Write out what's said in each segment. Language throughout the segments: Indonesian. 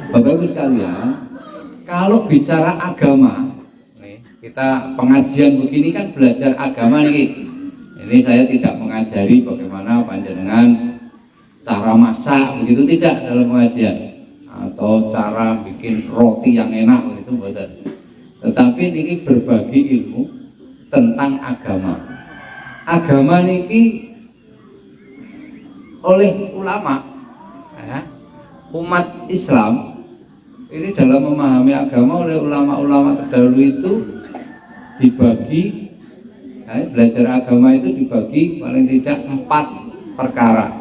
Bapak Ibu sekalian, kalau bicara agama, nih, kita pengajian begini kan belajar agama nih. Ini saya tidak mengajari bagaimana panjenengan cara masak begitu, tidak dalam pengajian, atau cara bikin roti yang enak begitu, bukan. Tetapi ini berbagi ilmu tentang agama. Agama ini oleh ulama, ya, umat Islam ini dalam memahami agama oleh ulama-ulama terdahulu itu dibagi, belajar agama itu dibagi paling tidak 4 perkara.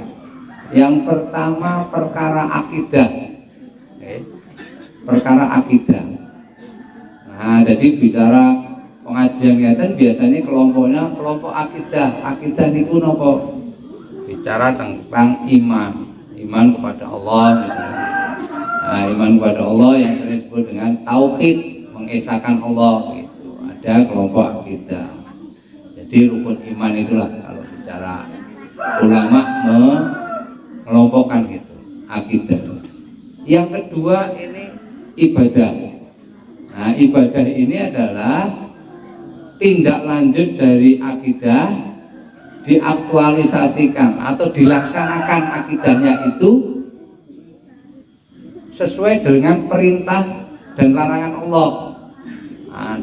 Yang pertama perkara akidah, perkara akidah. Nah, jadi bicara pengajian kita biasanya kelompoknya kelompok akidah. Akidah niku nopo? Bicara tentang iman kepada Allah misalnya. Nah, iman kepada Allah yang sering disebut dengan tauhid, mengesahkan Allah gitu. Ada kelompok akidah. Jadi rukun iman itulah kalau bicara ulama mengelompokkan gitu, akidah. Yang kedua ini ibadah. Nah, ibadah ini adalah tindak lanjut dari akidah, diaktualisasikan atau dilaksanakan akidahnya itu sesuai dengan perintah dan larangan Allah,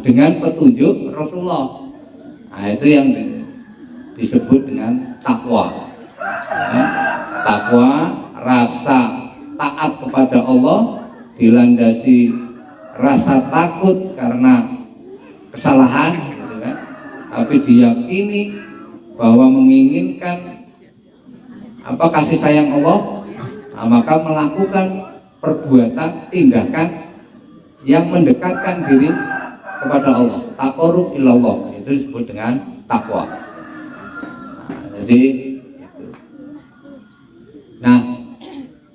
dengan petunjuk Rasulullah. Nah, itu yang disebut dengan takwa. Takwa, rasa taat kepada Allah dilandasi rasa takut karena kesalahan, gitu kan? Tapi diyakini bahwa menginginkan kasih sayang Allah, maka melakukan perbuatan, tindakan yang mendekatkan diri kepada Allah, taqarrub ilallah, itu disebut dengan takwa. Jadi itu. Nah,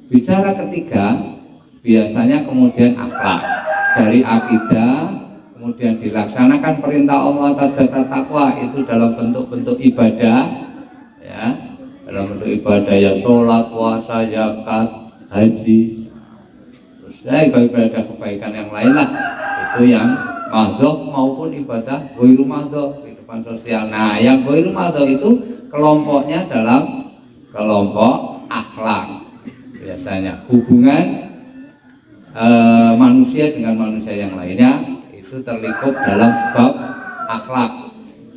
bicara ketiga biasanya kemudian akhlak. Dari akidah kemudian dilaksanakan perintah Allah atas dasar takwa, itu dalam bentuk-bentuk ibadah, ya, dalam bentuk ibadah ya sholat, puasa, zakat, haji, ibadah kebaikan yang lain lah, itu yang mahdhuf maupun ibadah ghairu mahdhuf, kehidupan sosial. Nah, yang ghairu mahdhuf itu kelompoknya dalam kelompok akhlak, biasanya hubungan manusia dengan manusia yang lainnya itu terlingkup dalam bab akhlak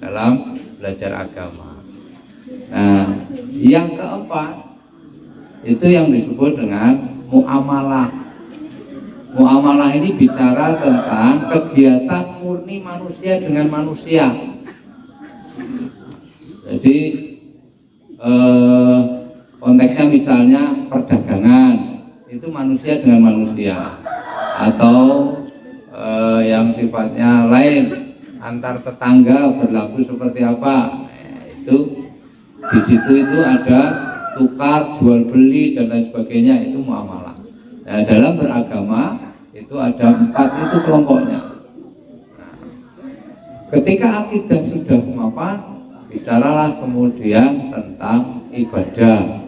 dalam belajar agama. Nah, yang keempat itu yang disebut dengan muamalah. Muamalah ini bicara tentang kegiatan murni manusia dengan manusia. Jadi konteksnya misalnya perdagangan, itu manusia dengan manusia, atau yang sifatnya lain antar tetangga berlaku seperti apa, itu di situ itu ada tukar jual beli dan lain sebagainya, itu muamalah. Nah, dalam beragama itu ada 4 itu kelompoknya. Nah, ketika akidah sudah mapan, bicaralah kemudian tentang ibadah.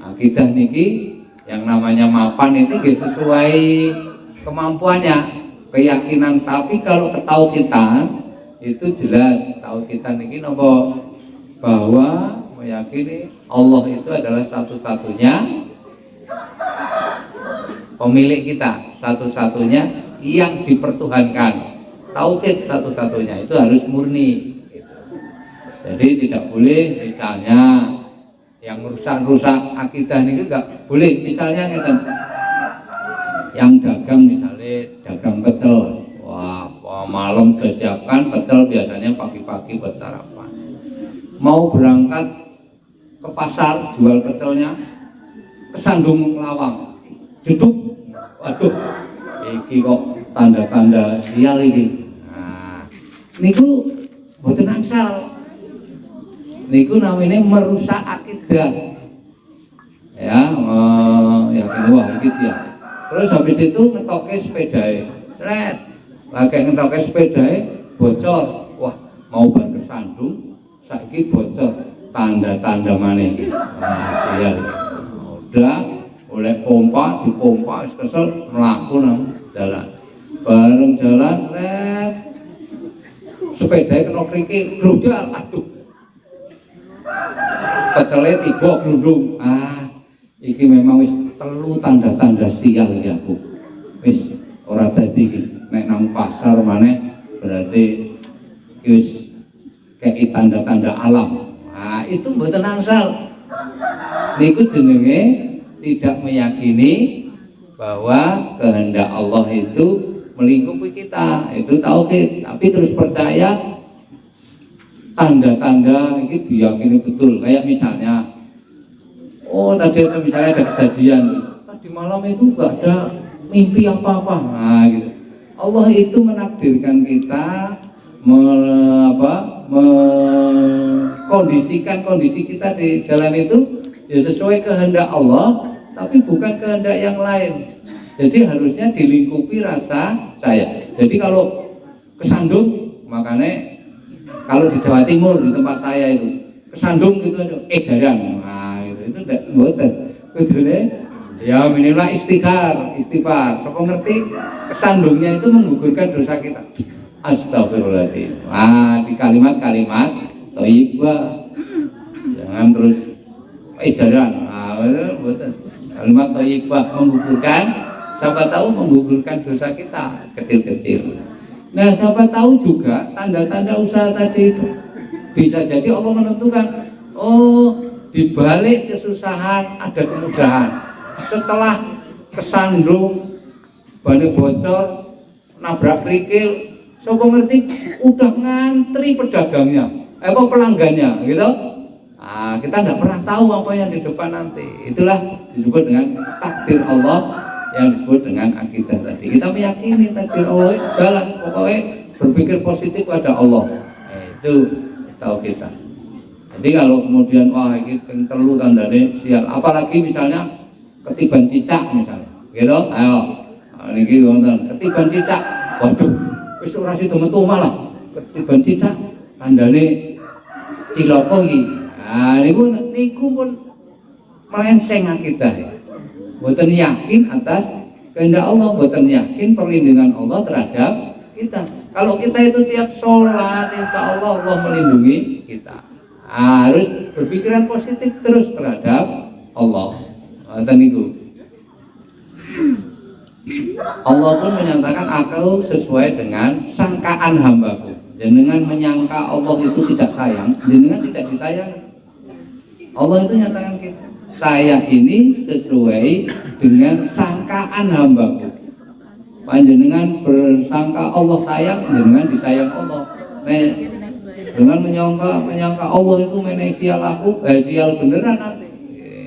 Akidah niki yang namanya mapan itu sesuai kemampuannya, keyakinan. Tapi kalau ketauhidan itu jelas tauhidan ini nopo, bahwa meyakini Allah itu adalah satu-satunya pemilik kita, satu-satunya yang dipertuhankan. Tauhid satu-satunya itu harus murni. Jadi tidak boleh misalnya yang rusak-rusak akidah ini enggak boleh. Misalnya yang dagang, misalnya dagang pecel, wah malam sudah siapkan pecel, biasanya pagi-pagi buat sarapan. Mau berangkat ke pasar jual pecelnya, kesandung lawang, duduk, waduh, iki kok tanda-tanda sial ini. Nah, niku mboten angsal. Niku namanya merusak akidah, ya, yakin wah iki ya. Terus habis itu ngetoke sepedae, lagi ngetoke sepedae bocor, wah mau bar kesandung, saiki bocor, tanda-tanda mana? Nah, sial. Udah oleh pompa dipompa wis kesel mlaku nang dalan. Bareng jalan ret sepeda kena krikil grojal, aduh. Pecele tiba glundung. Iki memang wis telu tanda-tanda sial ya Bu. Wis ora dadi iki. Nek nang pasar maneh berarti wis kayak tanda-tanda alam. Itu mboten angsal. Niku jenenge tidak meyakini bahwa kehendak Allah itu melingkupi kita. Itu tauhid. Tapi terus percaya tanda-tanda ini diyakini betul. Kayak misalnya, tadi ada misalnya ada kejadian, tadi malam itu enggak ada mimpi apa-apa. Gitu. Allah itu menakdirkan kita mengkondisikan kondisi kita di jalan itu ya sesuai kehendak Allah, tapi bukan kehendak yang lain. Jadi harusnya dilingkupi rasa saya. Jadi kalau kesandung, makanya kalau di Jawa Timur di tempat saya itu kesandung gitu aja, jarang. Itu tidak boten. Kudune ya minimal istighfar. Siapa ngerti kesandungnya itu menggugurkan dosa kita. Astagfirullahaladzim. Di kalimat-kalimat thayyibah. Jangan terus jarang. Boten. Kalimat thayyibah menggugurkan, siapa tahu menggugurkan dosa kita kecil-kecil. Nah, siapa tahu juga tanda-tanda usaha tadi itu bisa jadi Allah menentukan, di balik kesusahan ada kemudahan. Setelah kesandung, balik bocor, nabrak kerikil, siapa ngerti udah ngantri pedagangnya, pelanggannya, gitu. Kita nggak pernah tahu apa yang di depan nanti. Itulah disebut dengan takdir Allah, yang disebut dengan akidah tadi. Kita meyakini takdir Allah jalan, pokoknya berpikir positif pada Allah. Itu tahu kita. Jadi kalau kemudian ini telu tandane sial, apalagi misalnya ketiban cicak misalnya, gitu. Ayo, niki wonten ketiban cicak. Waduh, wis ora sida metu malah ketiban cicak tandane cilaka iki. Niku pun melenceng akidah. Boten yakin atas kehendak Allah, boten yakin perlindungan Allah terhadap kita. Kalau kita itu tiap sholat, insya Allah Allah melindungi kita. Harus berpikiran positif terus terhadap Allah. Dan itu Allah pun menyatakan aku sesuai dengan sangkaan hambaku. Jenengan menyangka Allah itu tidak sayang, jenengan tidak disayang. Allah itu nyatakan kita, saya ini sesuai dengan sangkaan hambaku. Panjenengan bersangka Allah sayang, jenengan disayang Allah. Dengan menyangka Allah itu menehi sial aku, sial beneran nanti.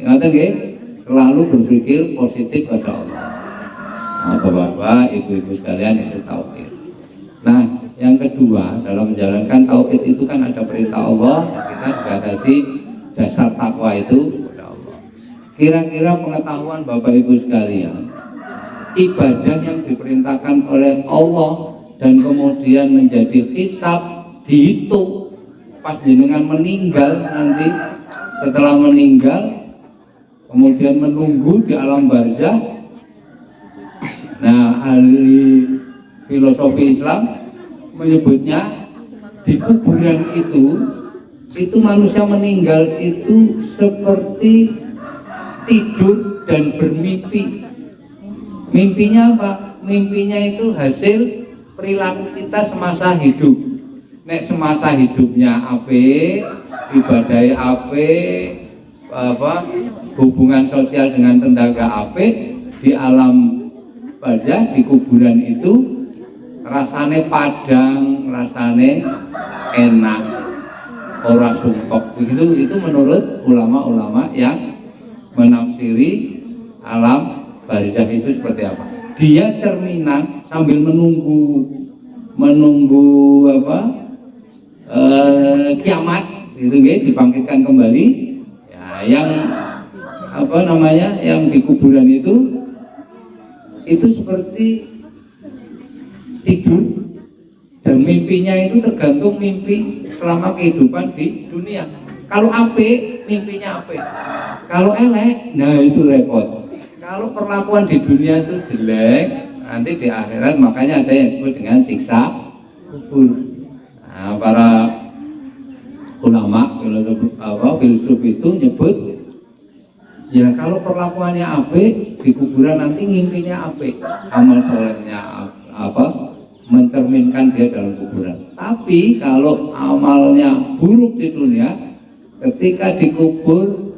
Ngaten nggih, selalu berpikir positif pada Allah. Bapak-bapak, ibu-ibu sekalian, itu tauhid. Nah, yang kedua dalam menjalankan tauhid itu kan ada perintah Allah, kita juga kasih dasar takwa itu kepada Allah. Kira-kira pengetahuan Bapak Ibu sekalian, ibadah yang diperintahkan oleh Allah dan kemudian menjadi hisab dihitung pas jenengan meninggal nanti, setelah meninggal kemudian menunggu di alam barzah. Nah, ahli filosofi Islam menyebutnya di kuburan itu manusia meninggal itu seperti tidur dan bermimpi. Mimpinya apa? Mimpinya itu hasil perilaku kita semasa hidup. Nek semasa hidupnya ape, ibadai ape, hubungan sosial dengan tetangga ape, di alam barzah di kuburan itu rasane padang, rasane enak, ora sumpek. Begitu itu menurut ulama-ulama yang menafsiri alam barzah itu seperti apa. Dia cerminan sambil menunggu kiamat itu dibangkitkan kembali. Ya, yang yang di kuburan itu seperti tidur, dan mimpinya itu tergantung mimpi selama kehidupan di dunia. Kalau apik, mimpinya apik. Kalau elek, nah itu repot. kalau perlakuan di dunia itu jelek, nanti di akhirat makanya ada yang disebut dengan siksa kubur. Nah, para ulama filsuf itu nyebut, ya kalau perlakuannya apik di kuburan nanti ngimpinya apik, amal solehnya mencerminkan dia dalam kuburan. Tapi kalau amalnya buruk di dunia, ketika dikubur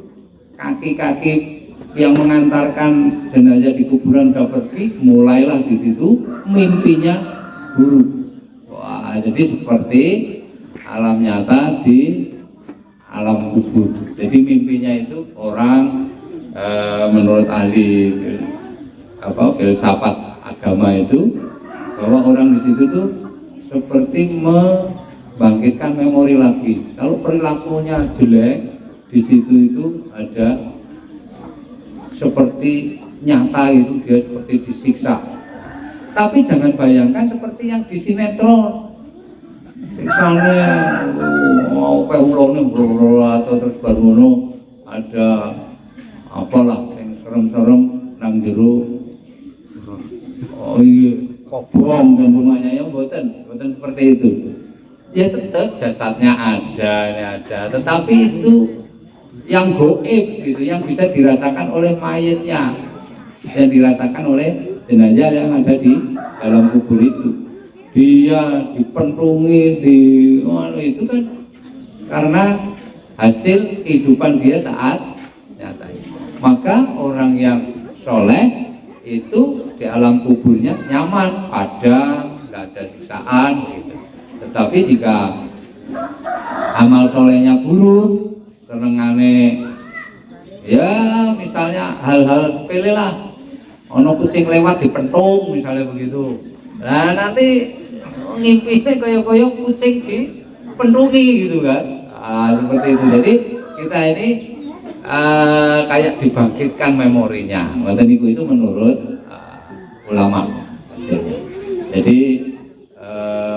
kaki-kaki yang mengantarkan jenazah di kuburan udah pergi, mulailah di situ mimpinya buruk. Wah, jadi seperti alam nyata di alam kubur. Jadi mimpinya itu orang menurut ahli filsafat agama itu, bahwa orang di situ tuh seperti membangkitkan memori lagi. Kalau perilakunya jelek, di situ itu ada seperti nyata itu dia seperti disiksa. Tapi jangan bayangkan seperti yang di sinetron. Misalnya mau peulone atau terus baru ada apalah yang serem-serem nang jero. Oh iya, kok bom dan semuanya, ya bukan seperti itu. Ya tetap jasadnya ada, tetapi itu yang goib gitu, yang bisa dirasakan oleh mayatnya, yang dirasakan oleh jenazah yang ada di dalam kubur itu. Dia dipentungi, itu kan karena hasil kehidupan dia saat nyata. Maka orang yang soleh itu di alam kuburnya nyaman, padam, nggak ada siksaan gitu. Tetapi jika amal solehnya buruk, senengane ya misalnya hal-hal sepele lah, ono kucing lewat dipentung misalnya begitu, nah nanti ngimpinya koyo-koyo kucing dipentungi gitu kan. Seperti itu. Jadi kita ini kayak dibangkitkan memorinya. Itu menurut ulama. Jadi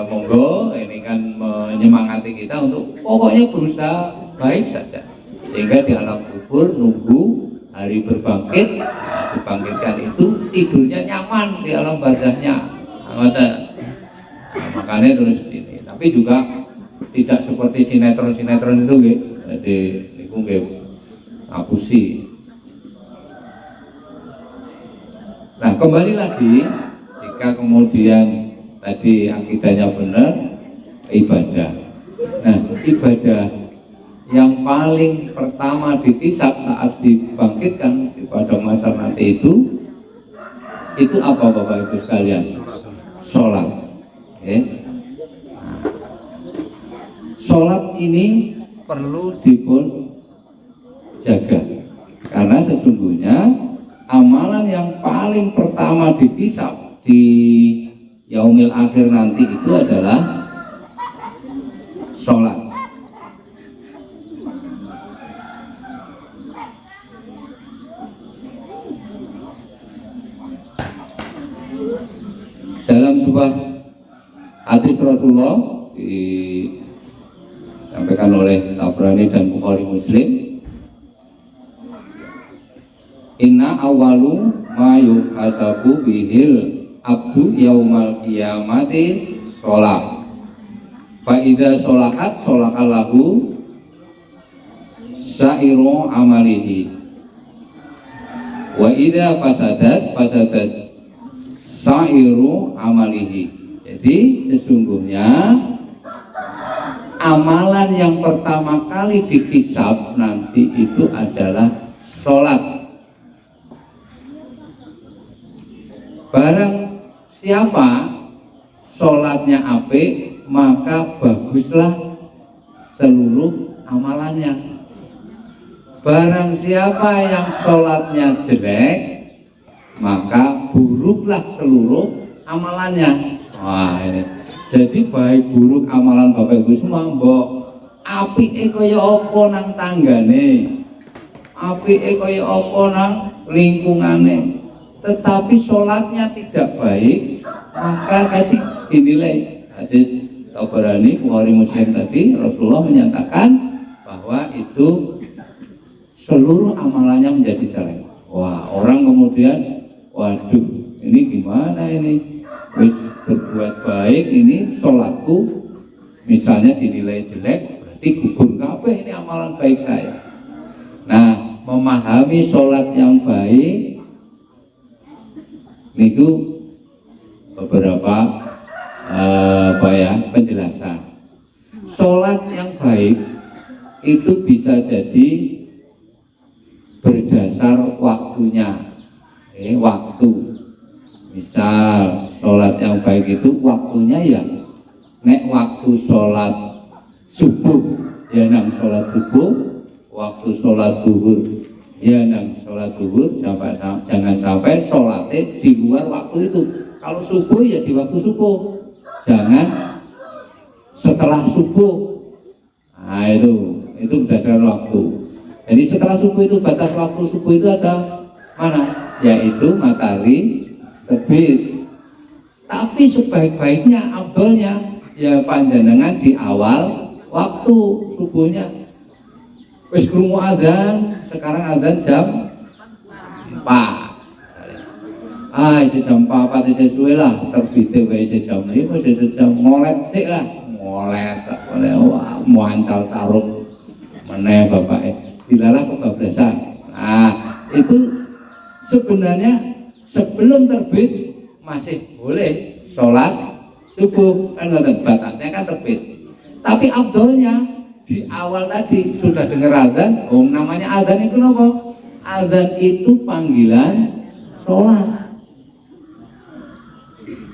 monggo ini kan menyemangati kita untuk pokoknya berusaha baik saja, sehingga di alam kubur nunggu hari berbangkit. Dibangkitkan itu tidurnya nyaman di alam barzahnya. Makanya terus ini. Tapi juga tidak seperti sinetron itu gitu. Jadi niku nggih ngapusi. Nah, kembali lagi, jika kemudian tadi akidahnya benar, ibadah. Nah, ibadah yang paling pertama dihisab saat dibangkitkan pada masa nanti itu apa Bapak Ibu sekalian? Sholat. Okay. Nah, sholat ini perlu dipun jaga, karena sesungguhnya amalan yang paling pertama dihisab di yaumil akhir nanti itu adalah sholat. Dalam sebuah hadis Rasulullah disampaikan oleh Tabrani dan Bukhari Muslim, inna awalu ma yuhasabu bihil abdu yaumal qiyamati sholat, fa idza sholahat sholakallahu sa'iru amalihi, wa idza fasadat sa'iru amalihi. Jadi sesungguhnya amalan yang pertama kali dihisab nanti itu adalah sholat. Barang siapa sholatnya apik, maka baguslah seluruh amalannya. Barang siapa yang sholatnya jelek, maka buruklah seluruh amalannya. Wah, ini. Jadi baik buruk amalan Bapak Ibu semua, mbok apike kaya apa nang tanggane, apike kaya apa nang lingkungane, tetapi sholatnya tidak baik, maka tadi dinilai. Hadis Tabrani Bukhari Muslim tadi, Rasulullah menyatakan bahwa itu seluruh amalannya menjadi jelek. Wah, orang kemudian, waduh, ini gimana ini? Wis berbuat baik, ini sholatku misalnya dinilai jelek, berarti gugur kabeh ini amalan baik saya. Nah, memahami sholat yang baik itu beberapa penjelasan. Sholat yang baik itu bisa jadi berdasar waktunya, waktu. Misal sholat yang baik itu waktunya ya, nek waktu sholat subuh ya nang sholat subuh, waktu sholat zuhur ya nang sholat zuhur, jangan sampai sholatnya di luar waktu itu. Kalau subuh ya di waktu subuh, jangan setelah subuh. Nah itu berdasarkan waktu. Jadi setelah subuh itu, batas waktu subuh itu ada mana? Yaitu matahari terbit. Tapi sebaik-baiknya, abdolnya ya panjenengan di awal waktu subuhnya. Wis krungu adzan, sekarang adzan jam 4. Jam 4 sesuai lah, terbitnya wae jam 5, jam ngolet sik lah. Ngolet wah muancal sarung meneh bapake. Dilalah kebablasan. Nah, itu sebenarnya sebelum terbit masih boleh sholat subuh, kan batasnya kan terbit. Tapi abdolnya di awal tadi sudah dengar azan, namanya azan itu apa? Azan itu panggilan sholat.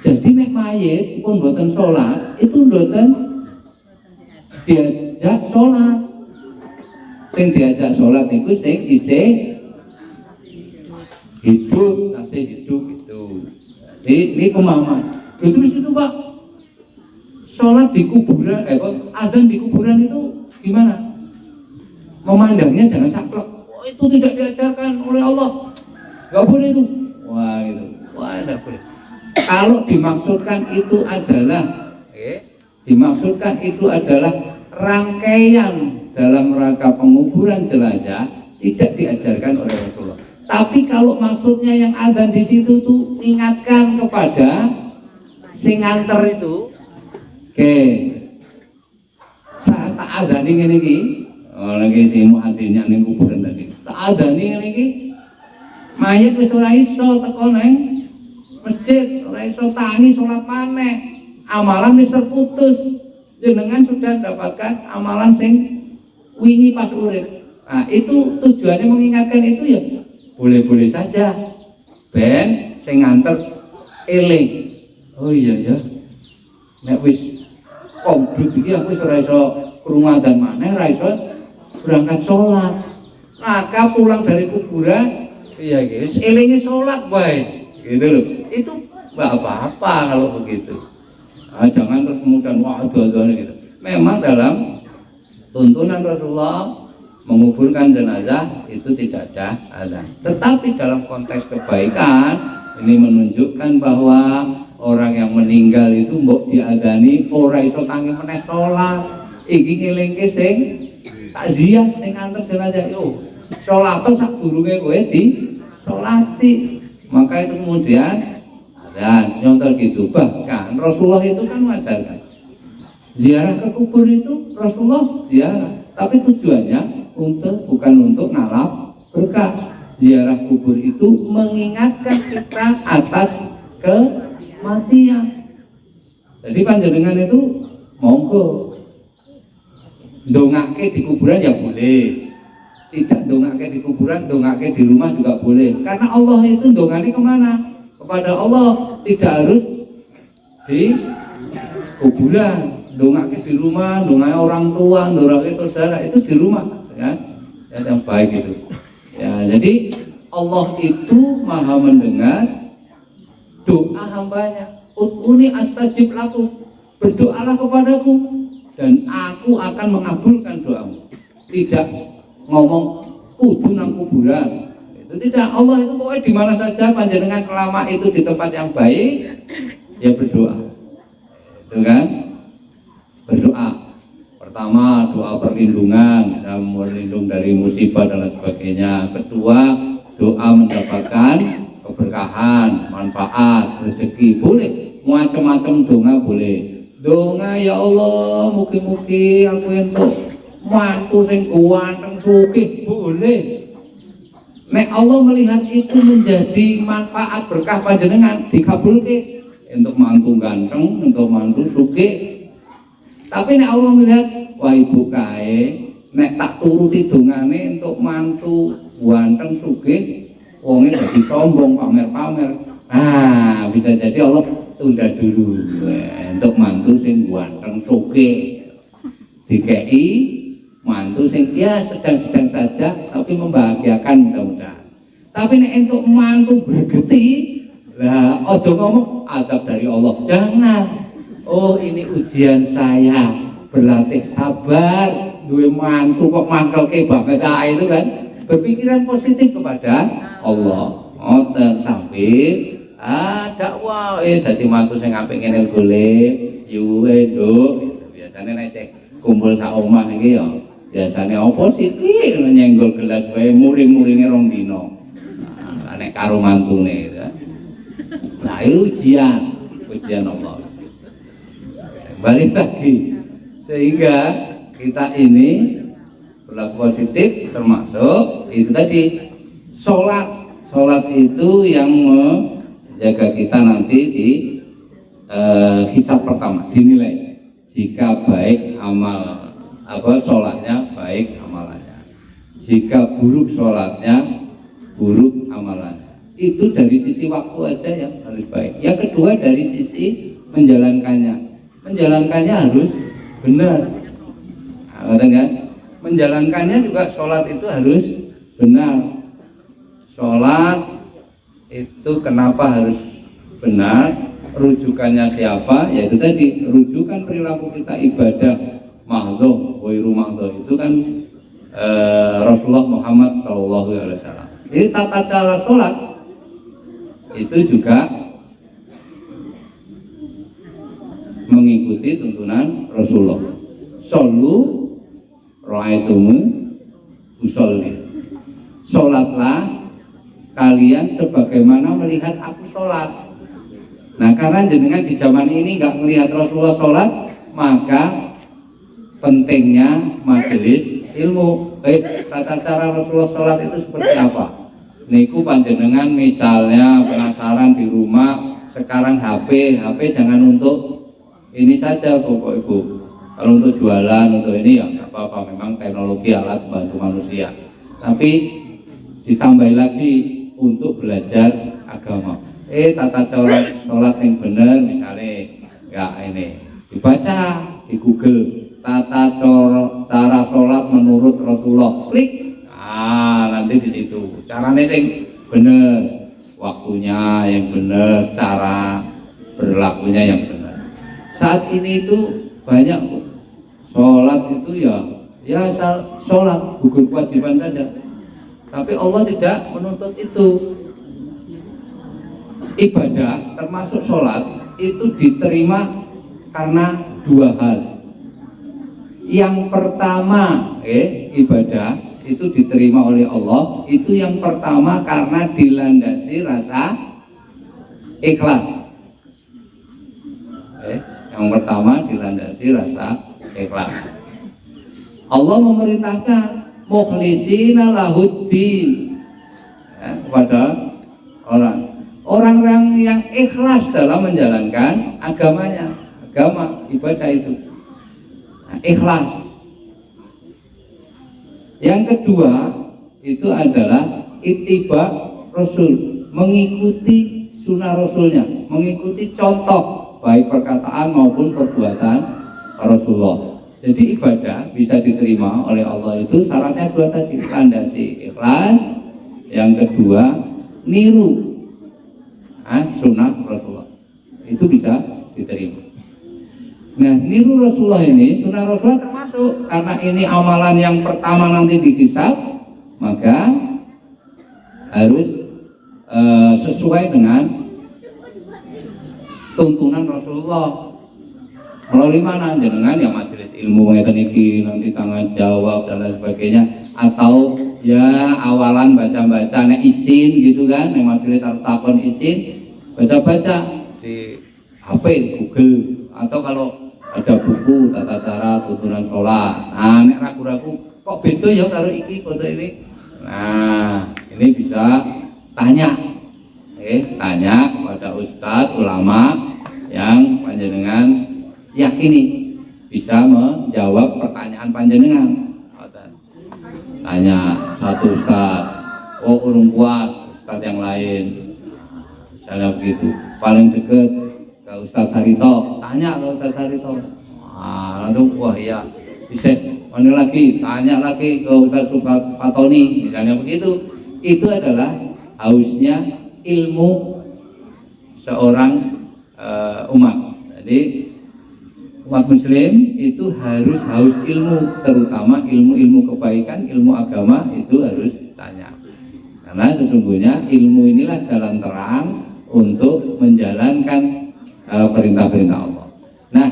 Jadi nek mayit pun mboten sholat, itu mboten diajak sholat. Sing diajak sholat itu sing isih hidup, tasih hidup itu. Ini kemama. Terus itu Pak, sholat di kuburan, azan di kuburan itu gimana? Memandangnya jangan saklek. Oh, itu tidak diajarkan oleh Allah. Gak boleh itu. Wah itu, wah tidak boleh. Kalau dimaksudkan itu adalah rangkaian dalam rangka penguburan jenazah, tidak diajarkan oleh Rasulullah. Tapi kalau maksudnya yang adzan di situ tuh ingatkan kepada sing nganter itu, saat tak adzani ngene iki, lagi si muadzinnya ning kuburan tadi. Tak adzani ngene iki, mayit wis ora iso teko nang masjid, ora iso tangi salat maneh. Amalan wis terputus. Jenengan sudah mendapatkan amalan sing wingi pas urip. Nah, itu tujuannya mengingatkan itu ya boleh-boleh saja. Ben sing nganter eling. Oh iya ya. Nek wis komdut iki aku wis ora iso krungu adzan maneh, ora iso berangkat sholat. Maka pulang dari kuburan, iya guys, elingi sholat baik. Gitu loh. Itu enggak apa-apa kalau begitu. Nah, jangan terus kemudian wah doa-doa gitu. Memang dalam tuntunan Rasulullah menguburkan jenazah itu tidak ada azan. Tetapi dalam konteks kebaikan ini menunjukkan bahwa orang yang meninggal itu mbok diadzani ora iso tangi meneh salat. Iki ngelingke sing takziah sing antar jenazah yo. Salat sak durunge kowe di salati. Maka itu kemudian dan nyontel gitu. Bahkan Rasulullah itu kan mengajarkan ziarah ke kubur itu Rasulullah ziarah, tapi tujuannya bukan untuk nalap berkah. Ziarah kubur itu mengingatkan kita atas kematian. Jadi panjenengan itu monggo dongake di kuburan ya boleh, tidak dongake di kuburan, dongake di rumah juga boleh. Karena Allah itu dongane kemana? Kepada Allah, tidak harus di kuburan. Dongake di rumah, dongake orang tua, dongake saudara, itu di rumah, ya, yang baik itu. Ya, jadi Allah itu maha mendengar doa hambanya. Ud'uni astajib lakum, berdoalah kepadaku dan aku akan mengabulkan doamu. Tidak ngomong kudu nang kuburan. Itu tidak. Allah itu pokoknya di mana saja panjenengan selama itu di tempat yang baik, ya berdoa. Itu kan? Berdoa. Pertama, doa perlindungan, kita melindung dari musibah dan lain sebagainya. Kedua, doa mendapatkan keberkahan, manfaat, rezeki, boleh macam-macam doa boleh. Doa ya Allah, mugi-mugi aku entuk mantu sing ganteng sugih, boleh. Nek Allah melihat itu menjadi manfaat berkah panjenengan, dikabulke untuk mantu ganteng, untuk mantu sugih. Tapi nek Allah melihat, wah ibu kae nek tak turuti dongane untuk mantu ganteng sugih, wonge dadi sombong pamer-pamer. Ah, bisa jadi Allah tunda dulu untuk mantu sing ganteng sugih. Dikei mantu sing ya sedang-sedang saja tapi membahagiakan mudah-mudahan. Tapi nek untuk mantu bergeti, lah ojo ngomong adab dari Allah. Jangan. Oh, ini ujian saya, berlatih sabar, duwe mantu kok mangkelke banget itu kan. Berpikiran positif kepada Allah. Ngoten sampai dakwah dadi mantu sing apik ngene golek, yuwe nduk. Biasane nek sing kumpul sak omah iki ya biasane apa sih nyenggol gelas wae muring-muringe rong dina. Nah, nek karo mantune ya. Nah, ujian Allah. Balik lagi sehingga kita ini berlaku positif termasuk itu tadi sholat itu yang menjaga kita nanti di hisab pertama dinilai jika baik amal sholatnya baik amalannya, jika buruk sholatnya buruk amalannya. Itu dari sisi waktu aja yang harus baik. Yang kedua dari sisi menjalankannya harus benar. Nah, kan? Menjalankannya juga sholat itu harus benar. Sholat itu kenapa harus benar? Rujukannya siapa? Yaitu tadi rujukan perilaku kita ibadah mahdhah, wairu mahdhah itu kan Rasulullah Muhammad SAW. Jadi tata cara sholat itu juga mengikuti tuntunan Rasulullah. Shollu ra'aitumu usolli. Sholatlah kalian sebagaimana melihat aku sholat. Nah, karena jenengan di zaman ini nggak melihat Rasulullah sholat, maka pentingnya majelis ilmu. Tata cara Rasulullah sholat itu seperti apa? Niku panjenengan misalnya penasaran di rumah, sekarang HP jangan untuk ini saja Bapak Ibu. Kalau untuk jualan untuk ini ya nggak apa-apa, memang teknologi alat bantu manusia. Tapi ditambah lagi untuk belajar agama. Tata cara sholat yang benar misalnya ya ini dibaca di Google tata cara sholat menurut Rasulullah, klik, nanti di situ caranya yang benar, waktunya yang benar, cara berlakunya yang benar. Saat ini itu banyak sholat itu ya sholat gugur kewajiban saja, tapi Allah tidak menuntut itu. Ibadah termasuk sholat itu diterima karena dua hal. Yang pertama ibadah itu diterima oleh Allah itu yang pertama karena dilandasi rasa ikhlas. Yang pertama dilandasi rasa ikhlas. Allah memerintahkan mukhlisina lahuddin kepada orang-orang yang ikhlas dalam menjalankan agamanya, agama ibadah itu. Nah, ikhlas. Yang kedua itu adalah ittiba Rasul, mengikuti sunnah Rasulnya, mengikuti contoh baik perkataan maupun perbuatan Rasulullah. Jadi ibadah bisa diterima oleh Allah itu syaratnya dua tadi, landasi ikhlas, yang kedua niru sunnah Rasulullah, itu bisa diterima. Nah, niru Rasulullah ini, sunnah Rasulullah termasuk karena ini amalan yang pertama nanti dihisab, maka harus sesuai dengan tuntunan Rasulullah. Melalui mana? Dengan ya majelis ilmu ngeten iki nanti tanggal jawab dan lain sebagainya, atau ya awalan baca-baca nek isin gitu kan, nek majelis atau takon isin baca-baca di HP Google, atau kalau ada buku tata cara tuturan sholat. Nah nek ragu-ragu kok beda ya karo iki foto ini, nah ini bisa tanya, tanya kepada ustadz ulama yang panjenengan yakini bisa menjawab pertanyaan panjenengan. Tanya satu ustadz, oh urung puas ustadz yang lain, misalnya begitu. Paling deket ke Ustadz Sarito, tanya ke Ustadz Sarito. Nah, langsung wah iya, bisa mana lagi, tanya lagi ke Ustadz Patoni, misalnya begitu. Itu adalah hausnya ilmu seorang umat. Jadi umat muslim itu harus haus ilmu, terutama ilmu-ilmu kebaikan, ilmu agama itu harus tanya. Karena sesungguhnya ilmu inilah jalan terang untuk menjalankan perintah-perintah Allah. Nah,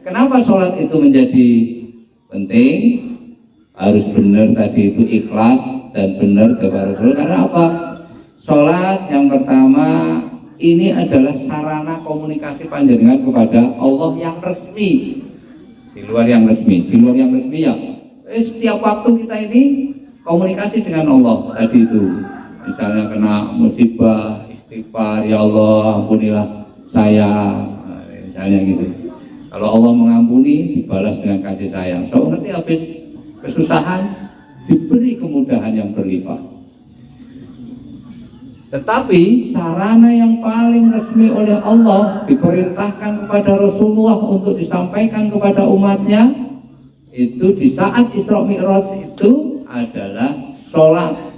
kenapa sholat itu menjadi penting? Harus benar tadi itu ikhlas dan benar kepada Rasul. Karena apa? Sholat yang pertama ini adalah sarana komunikasi panjenengan kepada Allah yang resmi. Di luar yang resmi, di luar yang resmi ya. Setiap waktu kita ini komunikasi dengan Allah tadi itu. Misalnya kena musibah, istighfar, ya Allah ampunilah saya, misalnya gitu. Kalau Allah mengampuni, dibalas dengan kasih sayang. Kalau nanti habis kesusahan, diberi kemudahan yang berlipat. Tetapi sarana yang paling resmi oleh Allah diperintahkan kepada Rasulullah untuk disampaikan kepada umatnya itu di saat Isra Mi'raj itu adalah sholat.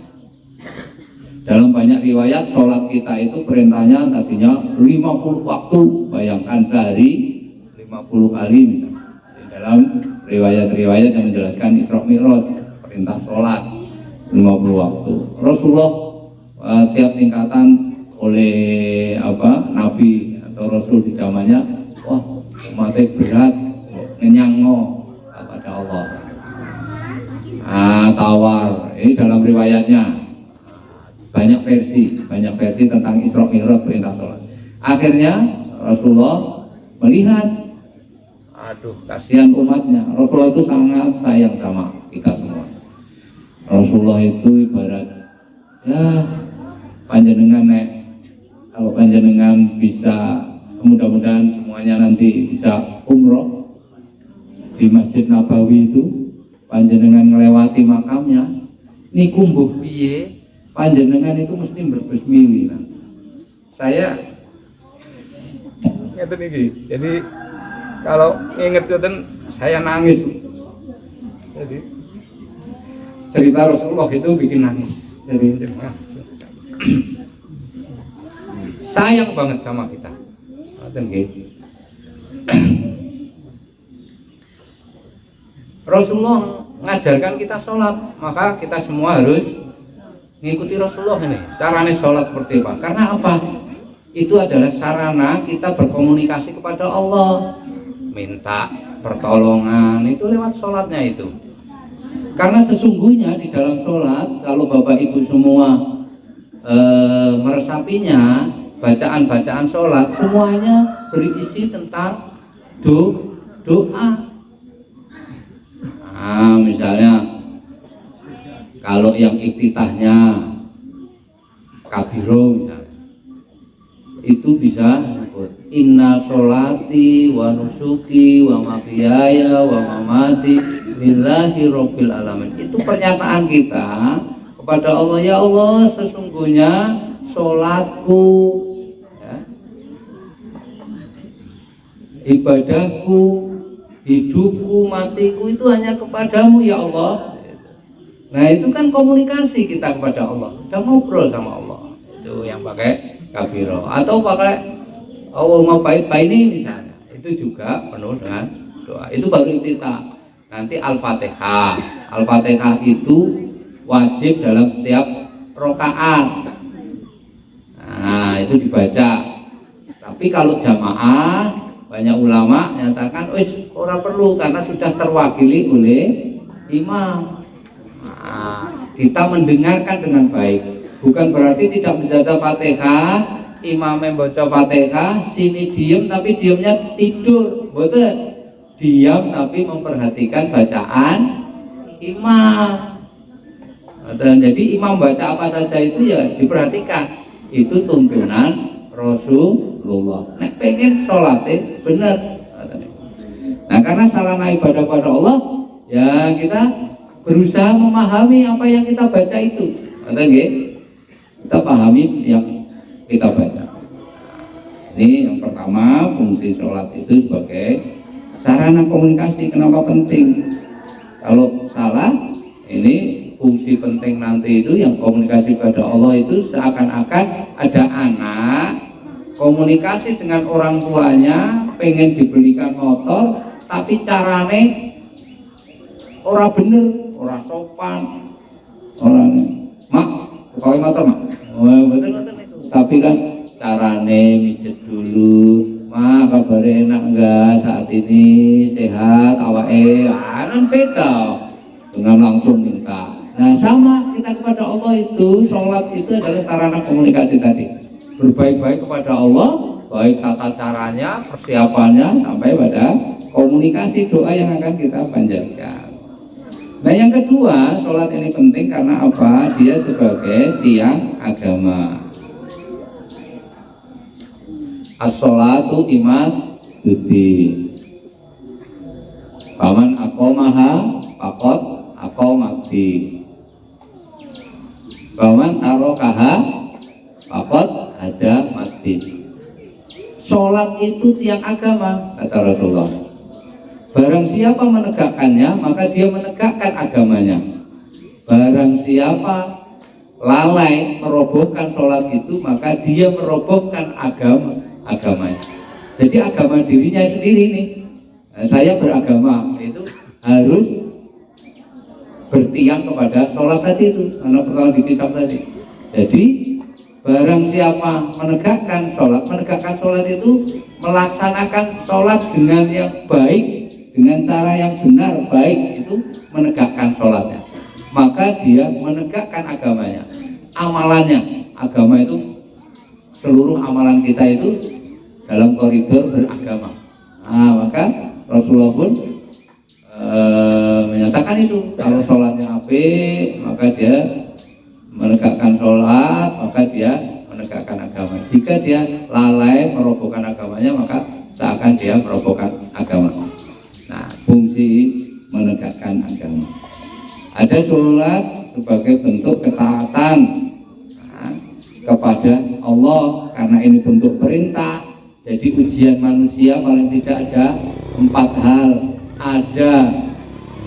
Dalam banyak riwayat sholat kita itu perintahnya tadinya 50 waktu. Bayangkan sehari 50 kali misalnya. Di dalam riwayat-riwayat yang menjelaskan Isra Mi'raj, perintah sholat 50 waktu. Rasulullah tiap tingkatan oleh Nabi atau Rasul di zamannya, wah umatnya berat, ngenyangno kepada Allah. Tawar, ini dalam riwayatnya. Banyak versi tentang Isra Mi'raj perintah sholat. Akhirnya Rasulullah melihat, aduh kasihan umatnya. Rasulullah itu sangat sayang sama kita semua. Rasulullah itu ibarat ya panjenengan kalau panjenengan bisa, mudah-mudahan semuanya nanti bisa umroh di Masjid Nabawi itu, panjenengan melewati makamnya, niku mbuh piye panjenengan itu mesti berbesmili. Saya ngeten iki. Jadi kalau inget ngoten saya nangis. Jadi cerita Rasulullah itu bikin nangis. Jadi sayang banget sama kita. Ngoten nggih. Rasulullah mengajarkan kita sholat, maka kita semua harus mengikuti Rasulullah ini. Caranya sholat seperti apa? Karena apa? Itu adalah sarana kita berkomunikasi kepada Allah, minta pertolongan, itu lewat sholatnya itu. Karena sesungguhnya di dalam sholat, kalau Bapak Ibu semua meresapinya, bacaan-bacaan sholat semuanya berisi tentang doa. Nah, misalnya kalau yang iftitahnya kabiro misalnya, itu bisa inna sholati wa nusuki wa mahyaya wa mamati lillahi rabbil alamin. Itu pernyataan kita kepada Allah, ya Allah sesungguhnya sholatku, ya, ibadahku, hidupku, matiku itu hanya kepadamu ya Allah. Nah itu kan komunikasi kita kepada Allah, kita ngobrol sama Allah. Itu yang pakai kabiro atau pakai Allahumma baik-baik ini misalnya, itu juga penuh dengan doa. Itu baru iftitah. Nanti Al-Fatihah. Al-Fatihah itu wajib dalam setiap rakaat. Nah itu dibaca. Tapi kalau jamaah, banyak ulama menyatakan ora perlu karena sudah terwakili oleh imam. Nah, kita mendengarkan dengan baik. Bukan berarti tidak menjaga Fatihah, imam membaca Fatihah, sini diem tapi diamnya tidur, betul. Diam tapi memperhatikan bacaan imam. Dan jadi imam baca apa saja itu ya diperhatikan. Itu tuntunan Rasulullah. Nek pengen sholatnya benar. Nah karena sarana ibadah pada Allah, ya kita berusaha memahami apa yang kita baca itu. Kita pahami yang kita baca. Ini yang pertama, fungsi sholat itu sebagai sarana komunikasi. Kenapa penting? Kalau salah, ini fungsi penting nanti itu yang komunikasi pada Allah itu seakan-akan ada anak komunikasi dengan orang tuanya, pengen dibelikan motor, tapi carane ora bener, ora sopan, orang mak, kau motor mak, betul. Tapi kan carane mijet dulu. Ma, kabar enak enggak saat ini, sehat, awake, kan beda dengan langsung minta. Nah sama kita kepada Allah itu, sholat itu adalah sarana komunikasi tadi. Berbaik-baik kepada Allah, baik tata caranya, persiapannya, sampai pada komunikasi doa yang akan kita panjatkan. Nah yang kedua, sholat ini penting karena apa? Dia sebagai tiang agama. As-sholatu imaduddin. Faman aqamaha faqad aqamati. Faman tarakaha faqad hadamati. Sholat itu tiang agama, kata Rasulullah. Barang siapa menegakkannya, maka dia menegakkan agamanya. Barang siapa lalai merobohkan sholat itu, maka dia merobohkan agamanya. Jadi agama dirinya sendiri nih. Saya beragama itu harus bertiang kepada sholat tadi itu, karena pertama di kitab tadi. Jadi barang siapa menegakkan sholat itu melaksanakan sholat dengan yang baik, dengan cara yang benar, baik itu menegakkan sholatnya, maka dia menegakkan agamanya, amalannya. Agama itu seluruh amalan kita itu dalam koridor beragama. Nah, maka Rasulullah pun menyatakan itu, kalau sholatnya apik, maka dia menegakkan sholat, maka dia menegakkan agama. Jika dia lalai merobohkan agamanya, maka seakan dia merobohkan agama. Nah, fungsi menegakkan agama. Ada sholat sebagai bentuk ketaatan kepada Allah, karena ini bentuk perintah. Jadi ujian manusia paling tidak ada 4 hal. Ada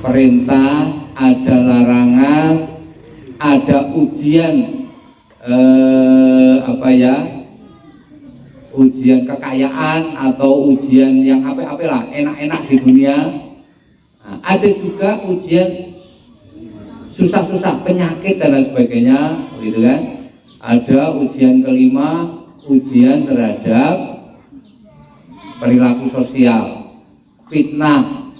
perintah, ada larangan, ada ujian ujian kekayaan atau ujian yang apa lah, enak-enak di dunia. Nah, ada juga ujian susah-susah, penyakit dan lain sebagainya, gitu kan. Ada ujian kelima, ujian terhadap perilaku sosial, fitnah,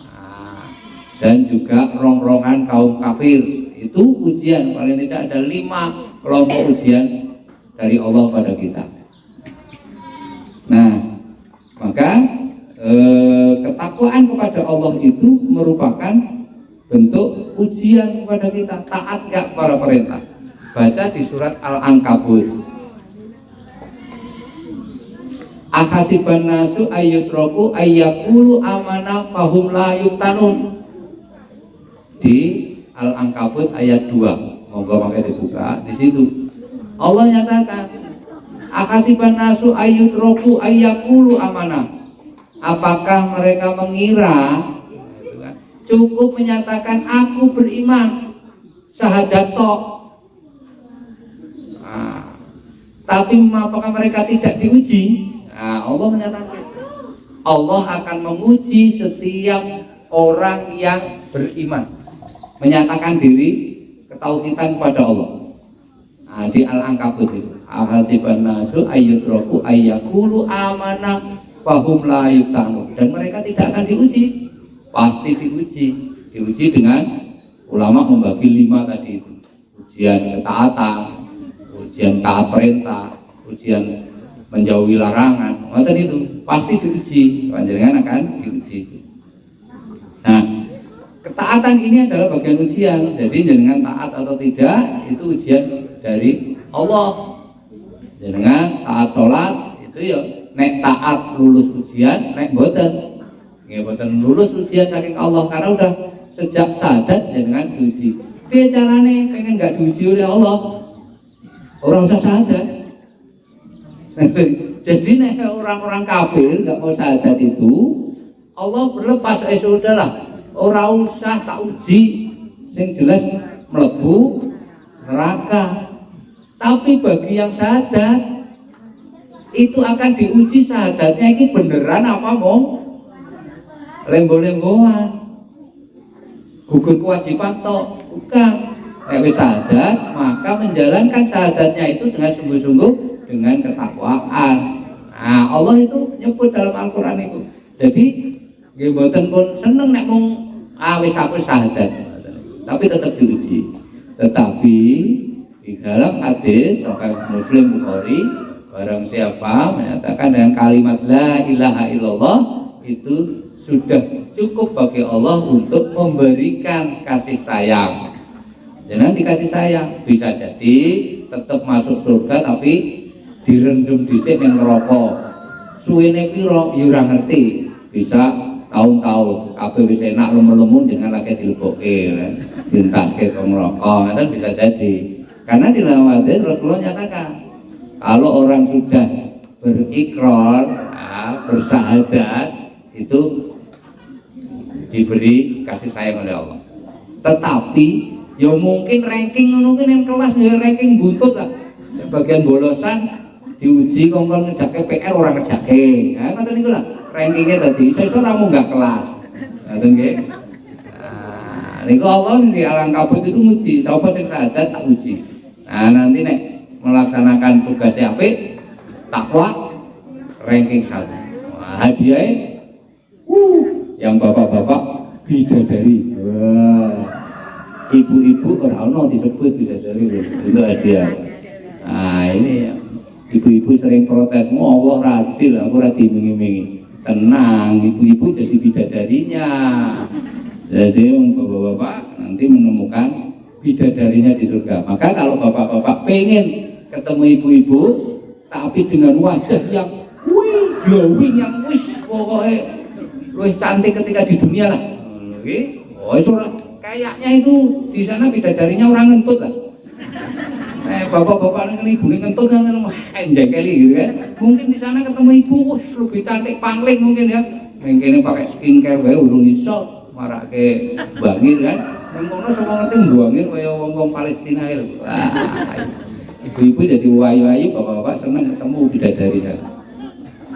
dan juga rongrongan kaum kafir. Itu ujian, paling tidak ada 5 kelompok ujian dari Allah pada kita. Nah, maka ketakwaan kepada Allah itu merupakan bentuk ujian kepada kita. Taat gak para perintah? Baca di surat Al-Ankabut. Akhasiban nasu ayyutraku ayyaqulu amana fahum la yuftanun. Di Al-Ankabut ayat 2. Monggo pakai dibuka di situ. Allah nyatakan, akhasiban nasu ayyutraku ayyaqulu amana. Apakah mereka mengira cukup menyatakan aku beriman, syahadat tok. Tapi apakah mereka tidak diuji? Nah, Allah menyatakan Allah akan menguji setiap orang yang beriman, menyatakan diri ketauhidan kepada Allah. Nah, di Al-Ankabut itu, ahasiban nasu ayyutraku ayyaqulu amanah fahum la yuftanun. Dan mereka tidak akan diuji. Pasti diuji dengan ulama membagi 5 tadi itu. ujian ketaatan, ujian taat perintah, ujian menjauhi larangan. Ngoten itu pasti diuji, panjenengan akan diuji. Nah, ketaatan ini adalah bagian ujian. Jadi jenengan taat atau tidak itu ujian dari Allah. Jenengan taat sholat itu ya nek taat lulus ujian, nek boten nggih boten lulus ujian saking Allah karena udah sejak sadat jenengan diuji. Piye carane pengen enggak diuji oleh Allah? Orang usah sadat. Jadi nek orang-orang kafir enggak mau sadat itu Allah berlepas sudahlah, ora usah tak uji, sing jelas mlebu neraka. Tapi bagi yang sadat itu akan diuji sadatnya ini beneran apa mau lembo-lemboan, gugur kewajiban toh, bukan. Nek wis sadat maka menjalankan sadatnya itu dengan sungguh-sungguh dengan ketakwaan. Nah, Allah itu nyebut dalam Al-Qur'an itu. Jadi nggih mboten pun seneng nek mung wis aku sahadat, tapi tetap diuji. Tetapi di dalam hadis sampai Muslim Bukhari, barang siapa menyatakan dengan kalimat la ilaha illallah itu sudah cukup bagi Allah untuk memberikan kasih sayang. Jangan dikasih sayang, bisa jadi tetap masuk surga tapi direndam dhisik ning neraka. Suwene pira ya ora ngerti. Bisa tahun-tahun kabeh wis enak lemu-lemu jenengan lagi dilebokke ditaske ke neraka, itu bisa jadi. Karena di dalam hadis Rasulullah nyatakan kalau orang sudah berikrar, bersahadat itu diberi kasih sayang oleh Allah. Tetapi ya mungkin ranking mungkin yang kelas ya ranking buntut lah. Bagian bolosan diuji kongkon ngejake PR orang ngejake. Nah, ngoten niku lah. Rankingnya tadi iso ora munggah kelas. Ngoten nggih. Nah, niku Allah di alam kabut itu nguji, sapa sing sahadat tak uji. Nah, nanti nek melaksanakan tugasnya apik, takwa ranking 1. Wah, hadiahnya yang bapak-bapak bidadari. Wah. Ibu-ibu ora ono disebut bidadari itu hadiah. Nah, ini ibu-ibu sering protes, Allah radil, aku ora dimingi-mingi. Tenang, ibu-ibu jadi bidadarinya. Jadi bapak-bapak nanti menemukan bidadarinya di surga. Maka kalau bapak-bapak pengen ketemu ibu-ibu, tapi dengan wajah yang glowing, yang pokoknya lebih cantik ketika di dunia lah. Kayaknya itu di sana bidadarinya orang ngentut lah. Bapak-bapak ini ibu ngentut kan enjekeli gitu kan. Mungkin di sana ketemu ibu lebih cantik pangling mungkin ya. Mungkin pakai skincare wae urung iso marake bangir kan. Ngono sama ngerti bangir kaya wong-wong Palestina itu. Ibu-ibu jadi wayu-wayu, bapak-bapak senang ketemu bidadari kan.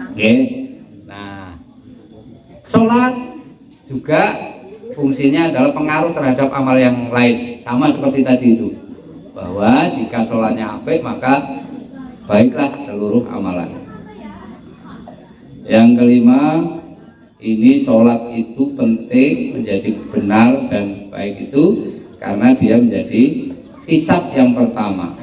Oke. Nah, sholat juga fungsinya adalah pengaruh terhadap amal yang lain. Sama seperti tadi itu. Bahwa jika sholatnya apik maka baiklah seluruh amalan. Yang kelima, ini sholat itu penting menjadi benar dan baik itu karena dia menjadi hisab yang pertama.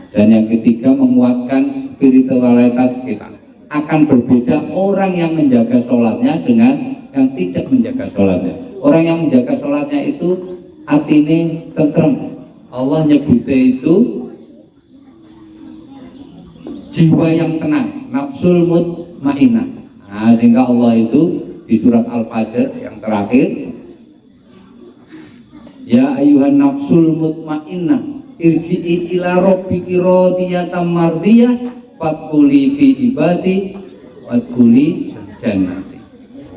Dan yang ketiga, menguatkan spiritualitas kita. Akan berbeda orang yang menjaga sholatnya dengan yang tidak menjaga sholatnya. Orang yang menjaga sholatnya itu atine tentrem. Allah nyebutnya itu jiwa yang tenang, nafsul mutmainnah. Nah, sehingga Allah itu di surat Al-Fajr yang terakhir, ya ayuhan nafsul mutmainnah irji'i ila rabbiki radiyatan mardiyah fadkhuli fi ibadi wadkhuli jannati.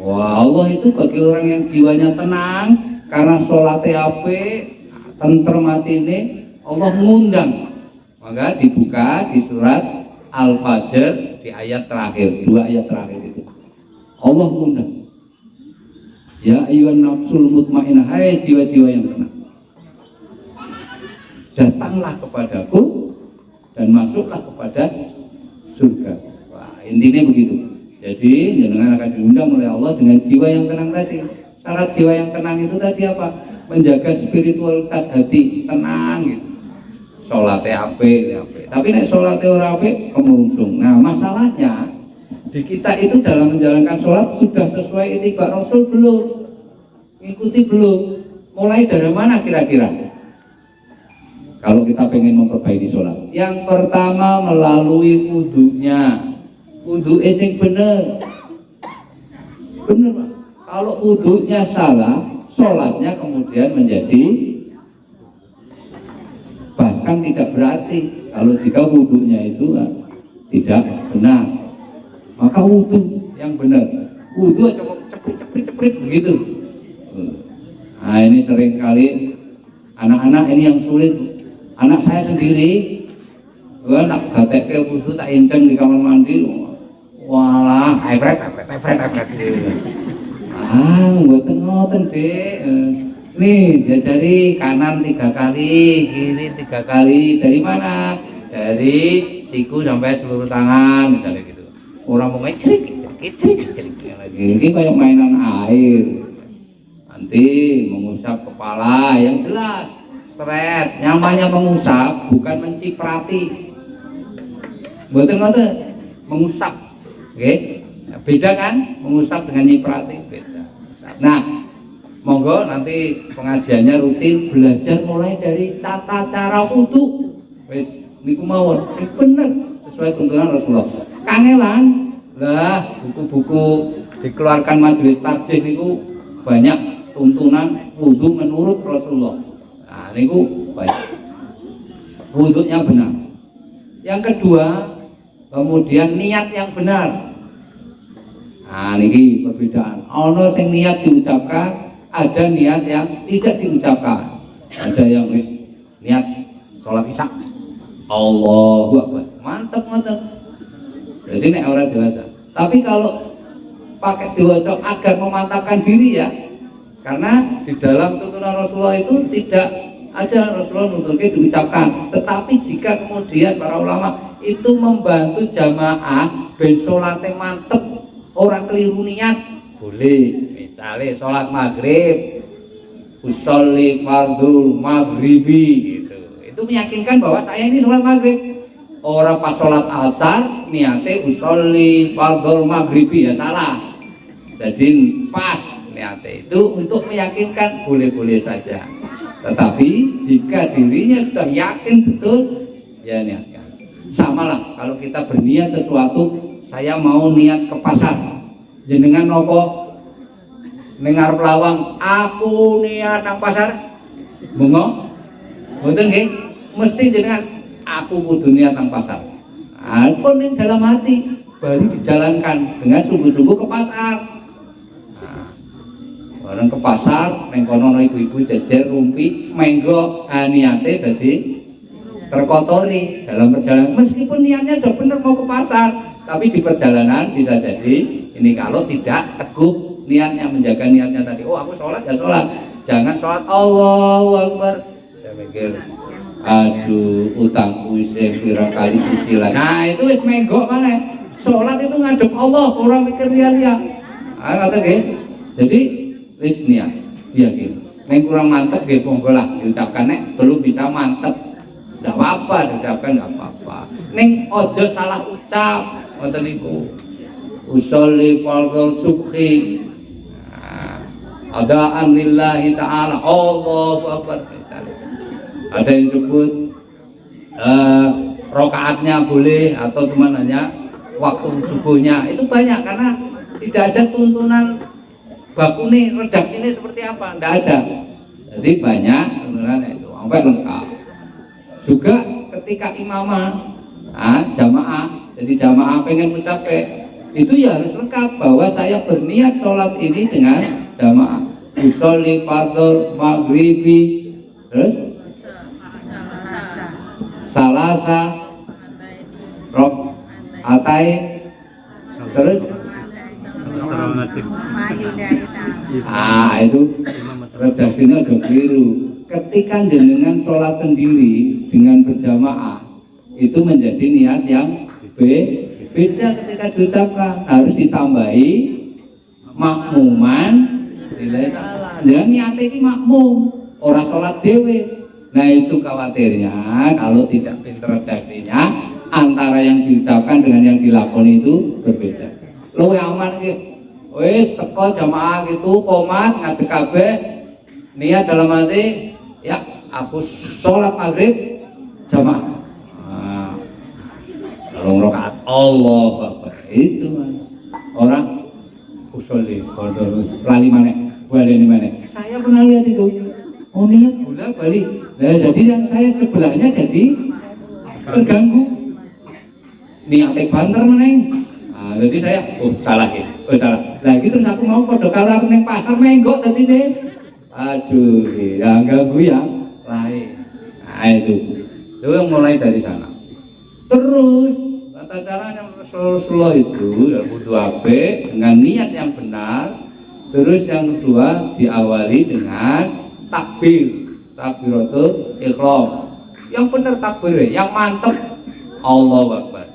Wah, Allah itu bagi orang yang jiwanya tenang karena sholatnya apik, tentrem atine, Allah ngundang. Maka dibuka di surat Al-Fajr di ayat terakhir, 2 ayat terakhir itu. Allah ngundang. Ya ayyuhan nafsul mutmainnah, hai jiwa-jiwa yang tenang, datanglah kepadaku dan masuklah kepada surga. Wah, intinya begitu. Jadi jenengan akan diundang oleh Allah dengan jiwa yang tenang tadi. Syarat jiwa yang tenang itu tadi apa? menjaga spiritualitas hati, tenang gitu. Sholatnya apik. Tapi nek sholatnya ora apik kemerungsung. Nah, masalahnya di kita itu dalam menjalankan sholat sudah sesuai itibak Rasul belum? Ikuti belum? Mulai dari mana kira-kira? Kalau kita pengen memperbaiki sholat, yang pertama melalui wudunya, wudu sing bener, Pak. Kalau wudunya salah, sholatnya kemudian menjadi bahkan tidak berarti. Kalau jika wudunya itu tidak benar, maka wudu yang benar, wudu cuma ceprit begitu. Nah, ini sering kali anak-anak ini yang sulit. Anak saya sendiri, nak gatek ke wudu tak inceng di kamar mandi, walah, epret. Mboten ngoten, Dek. Nih, diajari kanan 3 kali, kiri 3 kali. Dari mana? Dari siku sampai seluruh tangan, misalnya gitu. Orang mau ngecerik lagi. Ini kayak mainan air. Nanti mengusap kepala yang jelas. Seret, namanya mengusap bukan menciprati. Mboten ngoten, mengusap. Oke? Beda kan? Mengusap dengan nyiprati beda. Nah, monggo nanti pengajiannya rutin belajar mulai dari tata cara wudu. Wis niku mawon, bener sesuai tuntunan Rasulullah. Kangelan lah buku-buku dikeluarkan majelis tarjih niku banyak tuntunan wudu menurut Rasulullah. Nah, niku baik. Wudunya benar. Yang kedua, kemudian niat yang benar. Nah, niki perbedaan. Ono sing niat diucapkan, ada niat yang tidak diucapkan. Ada yang niat sholat isya. Allahu Akbar. Mantap. Jadi nek ora jelas. Tapi kalau pakai diwaca agar memantapkan diri ya. Karena di dalam tuntunan Rasulullah itu tidak ada Rasulullah nuntutnya diucapkan. Tetapi jika kemudian para ulama itu membantu jamaah ben sholatnya mantep, orang keliru niat, boleh. Misalnya sholat maghrib, usolli fardhu maghribi gitu. Itu meyakinkan bahwa saya ini sholat maghrib. Orang pas sholat asar niatnya usolli fardhu maghribi, ya salah. Jadi pas niatnya itu untuk meyakinkan, boleh-boleh saja. Tetapi jika dirinya sudah yakin betul, ya niatkan. Sama lah kalau kita berniat sesuatu, saya mau niat ke pasar, jenengan nopo dengar pelawang, aku niat nang pasar, bungo, betul nggih? Mesti jenengan, aku kudu niat nang pasar. Aku ning dalam hati baru dijalankan dengan sungguh-sungguh ke pasar. Bareng ke pasar, neng kono ibu-ibu jejer rumpi, menggo niate dadi terkotori dalam perjalanan. Meskipun niatnya sudah benar mau ke pasar, tapi di perjalanan bisa jadi ini kalau tidak teguh niatnya, menjaga niatnya tadi. Oh, aku sholat ya sholat, jangan sholat Allahu Akbar. Saya mikir, aduh, utangku isih kira kali cicilan. Nah, itu wis menggo mana? Sholat itu ngadep Allah, orang mikir lia-lia. Kata jadi wis niat, yakin. Neng kurang mantep nggih monggo lah diucapkan, nek belum bisa mantep ndak apa-apa, diucapkan ndak apa-apa. Neng ojo salah ucap, ngoten niku. Usolli fardhu subhi. Adaan lillahi ta'ala, Allahu Akbar. Ada yang sebut rokaatnya boleh atau cuma hanya waktu subuhnya. Itu banyak karena tidak ada tuntunan baku nih, redaksi ini seperti apa, tidak ada. Jadi banyak beneran itu, sampai lengkap. Juga ketika imamah, jamaah, jadi jamaah pengen mencapai, itu ya harus lengkap bahwa saya berniat sholat ini dengan jamaah. Usolli fardhu maghribi, terus salasa, rok, atai, terus itu redaksinya udah keliru. Ketika jenengan sholat sendiri dengan berjamaah, itu menjadi niat yang beda ketika diucapkan. Harus ditambahi makmuman lillahi ta'ala. Jangan niat ini makmum. orang sholat dewe. Nah itu khawatirnya kalau tidak pinter redaksinya antara yang diucapkan dengan yang dilakoni itu berbeda. Luwe aman gitu. Wis teko jamaah gitu komat ngadeg kabeh niat dalam hati ya aku sholat maghrib jamaah. Rong rakaat Allahu Akbar itu orang usolli lali mana baleni mana saya pernah lihat itu niat bola balik nah jadi yang saya sebelahnya jadi terganggu niat banter mana jadi saya salah ya salah nah gitu terus aku mau pada kalau aku neng pasar menggok tadi deh aduh yang ganggu yang lain nah itu yang mulai dari sana terus tata caranya Rasulullah itu ya wudu apik dengan niat yang benar. Terus yang kedua diawali dengan takbiratul ihram. Yang benar takbir, yang mantap Allahu Akbar.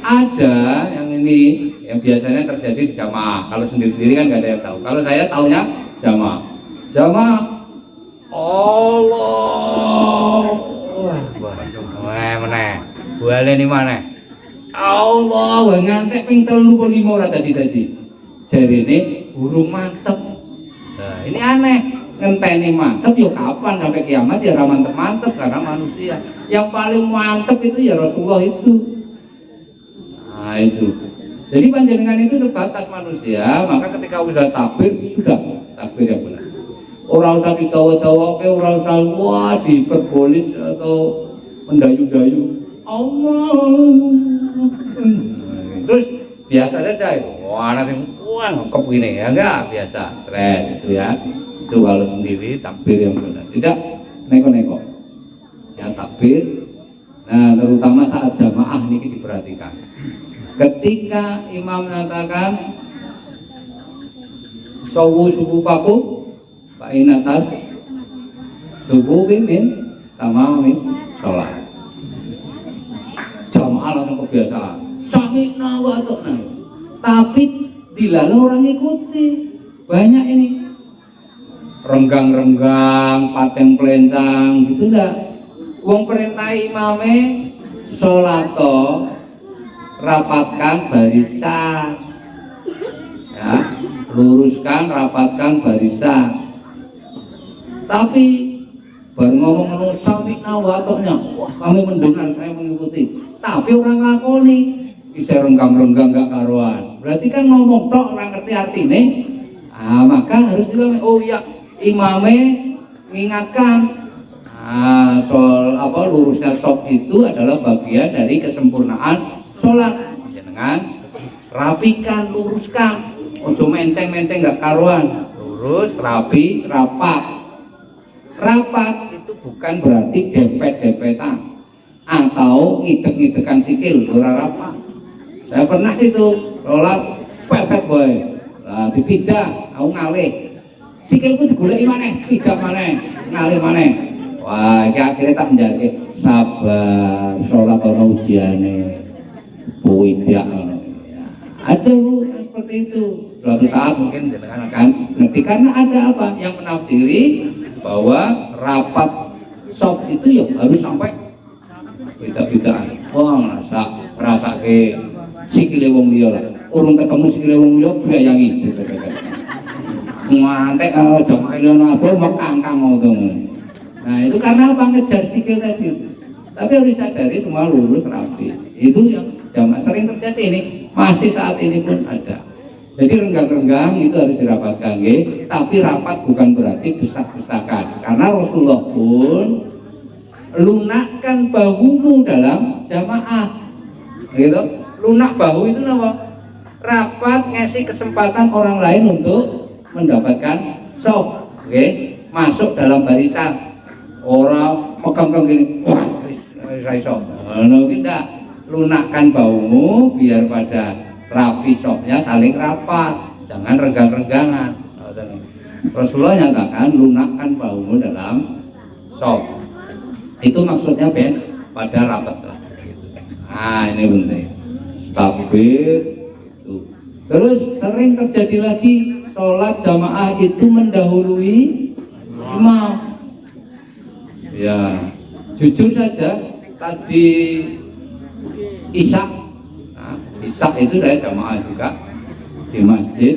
Ada yang ini yang biasanya terjadi di jamaah. Kalau sendiri-sendiri kan nggak ada yang tahu. Kalau saya tahunya jamaah. Jamaah Allah. Wah, mana? Boleh di mana? Allah, ngantek ping 35 ora tadi. Jari ini burung mantep. Nah, ini aneh. Ngenteni mantep ya kapan sampai kiamat ya ora mantep karena manusia. Yang paling mantep itu ya Rasulullah itu. Nah, itu. Jadi panjenengan itu terbatas manusia, maka ketika sudah takbir yang benar. Orang usah ditawa-tawa, orang usah wah diperbolis atau mendayu-dayu. Allah. Terus biasa saja itu. Wah, anak sing ngekep gini ya enggak biasa, stres itu ya. Itu kalau sendiri takbir yang benar. Tidak neko-neko. Ya takbir. Nah, terutama saat jamaah ini diperhatikan. Ketika imam mengatakan sawu subufakum fa inatas subuh min tamamin sholat. Jamaah langsung kebiasaan sami'na wa ata'na. Tapi dilalu orang ikuti banyak ini renggang-renggang, pateng pelencang gitu enggak. Wong perintah imame sholat rapatkan barisan ya, luruskan rapatkan barisan. Tapi baru ngomong sami'na wa ata'na, wah kami mendengar, saya mengikuti. Tapi orang ngakoni bisa renggang-renggang gak karuan. Berarti kan ngomong tok orang ngerti artinya. Maka harus juga oh ya imame mengingatkan. Soal lurusnya shop itu adalah bagian dari kesempurnaan sholat. Dengan rapikan, luruskan. Ojo menceng-menceng gak karuan. Lurus, rapi, rapat. Rapat itu bukan berarti dempet-dempetan atau ngidek-ngidekan sikil, ora rapat. Saya pernah itu sholat pepet boy. Lah dipidah, aku ngalih. Sikilku digoleki maneh, pidah maneh, ngalih maneh. Wah, iki akhirnya tak menjadi sabar, sholat ana ujiane. Puidak ngono. Ada seperti itu. Suatu saat mungkin jenengan akan ngerti karena ada apa yang menafsiri bahwa rapat sop itu ya harus sampai beda-bedaan. Wah, rasa ke sikile wong liya lah. Urung ketemu sikile wong liya brayangi. Ngantek jamaah liya mau kangkang ngono. Nah, itu karena apa ngejar sikil tadi. Tapi harus sadari semua lurus rapi. Itu yang jamaah sering terjadi ini, masih saat ini pun ada. Jadi renggang-renggang itu harus dirapatkan, nggih. Tapi rapat bukan berarti desak-desakan. Karena Rasulullah pun lunakkan bahumu dalam jamaah, gitu. Lunak bahu itu apa? Rapat ngasih kesempatan orang lain untuk mendapatkan sop, masuk dalam barisan. Orang megang gini, wah, sop. Tidak, lunakkan bahumu biar pada rapi sopnya saling rapat, jangan renggang-renggangan. Rasulullah nyatakan lunakkan bahumu dalam sop. Itu maksudnya pada rapat. Nah, ini penting. Takbir itu. Terus sering terjadi lagi sholat jamaah itu mendahului imam. Ya, jujur saja tadi Isya, nah, Isya itu saya jamaah juga di masjid,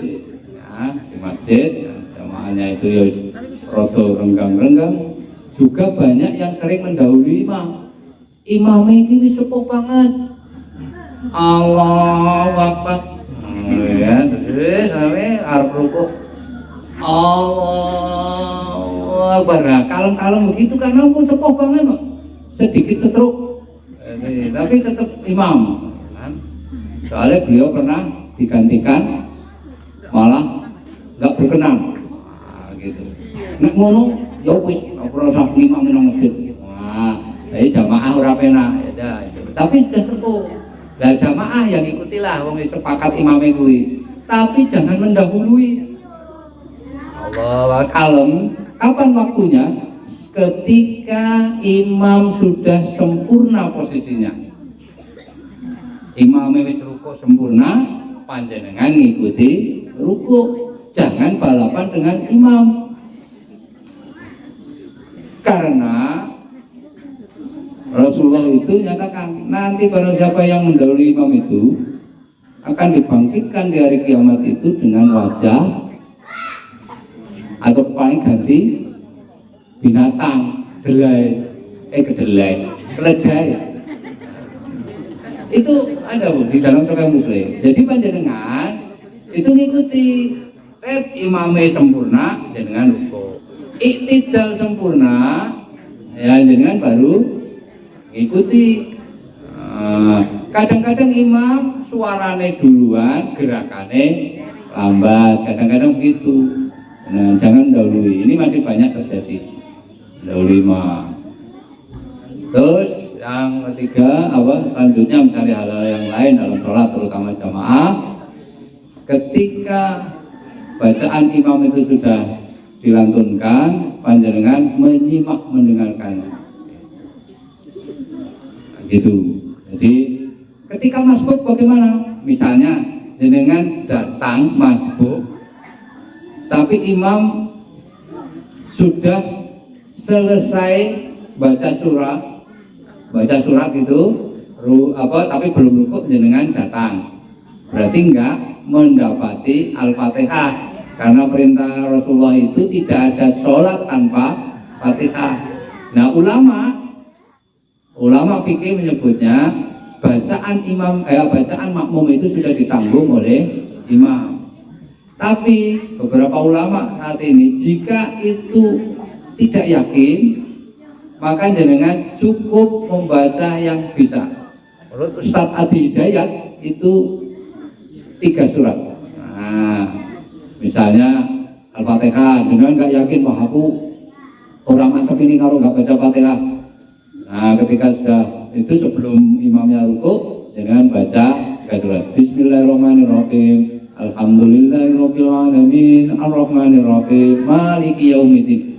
ya, di masjid jamaahnya itu ya rodo renggang-renggang, juga banyak yang sering mendahului imam. Imamnya ini sepuh banget, Allahu Akbar, ya, terus sampai arep rukuk, Allahu Akbar. Nah, kalem-kalem begitu karena pun sepuh banget, sedikit setruk, tapi tetap imam. Soalnya beliau pernah digantikan malah nggak berkenan, gitu. Nek ngono, ya wis ora usah imam nang masjid. Wah, jadi jamaah ora penak, ya itu. Tapi sudah sepuh. Lah jamaah yang ikutilah wong wis sepakat imame kuwi. Tapi jangan mendahului. Allah kalem. Kapan waktunya? Ketika imam sudah sempurna posisinya. Imam wis rukuk sempurna, panjenengan ngikuti rukuk. Jangan balapan dengan imam. Karena Rasulullah itu nyatakan nanti barang siapa yang mendahului imam itu akan dibangkitkan di hari kiamat itu dengan wajah atau paling ganti binatang keledai. Itu ada Bu di dalam Sahih Muslim. Jadi panjenengan itu ngikuti imamnya sempurna dengan rukuk. Iktidal sempurna ya jenengan baru ngikuti. Kadang-kadang imam suarane duluan, gerakannya lambat, kadang-kadang begitu. Nah, jangan dahului. Ini masih banyak terjadi. Dahului imam. Terus yang ketiga selanjutnya misalnya hal-hal yang lain dalam sholat terutama jamaah, ketika bacaan imam itu sudah dilantunkan, panjenengan menyimak mendengarkannya, gitu. Jadi ketika masbuk bagaimana? Misalnya jenengan datang masbuk, tapi imam sudah selesai baca surat itu, tapi belum rukuk, jenengan datang, berarti enggak mendapati Al-Fatihah. Karena perintah Rasulullah itu tidak ada sholat tanpa Fatihah. Nah ulama fikih menyebutnya bacaan makmum itu sudah ditanggung oleh imam. Tapi beberapa ulama saat ini jika itu tidak yakin, maka jenengan cukup membaca yang bisa. Menurut Ustadz Adi Hidayat itu 3 surat. Nah, misalnya Al-Fatihah, jenengan nggak yakin, wah aku orang mantap ini kalau nggak baca Fatihah. Nah, ketika sudah itu sebelum imamnya rukuk, jenengan baca 3 surat. Bismillahirrahmanirrahim. Alhamdulillahirabbil alamin. Arrahmanirrahim. Maliki yaumiddin.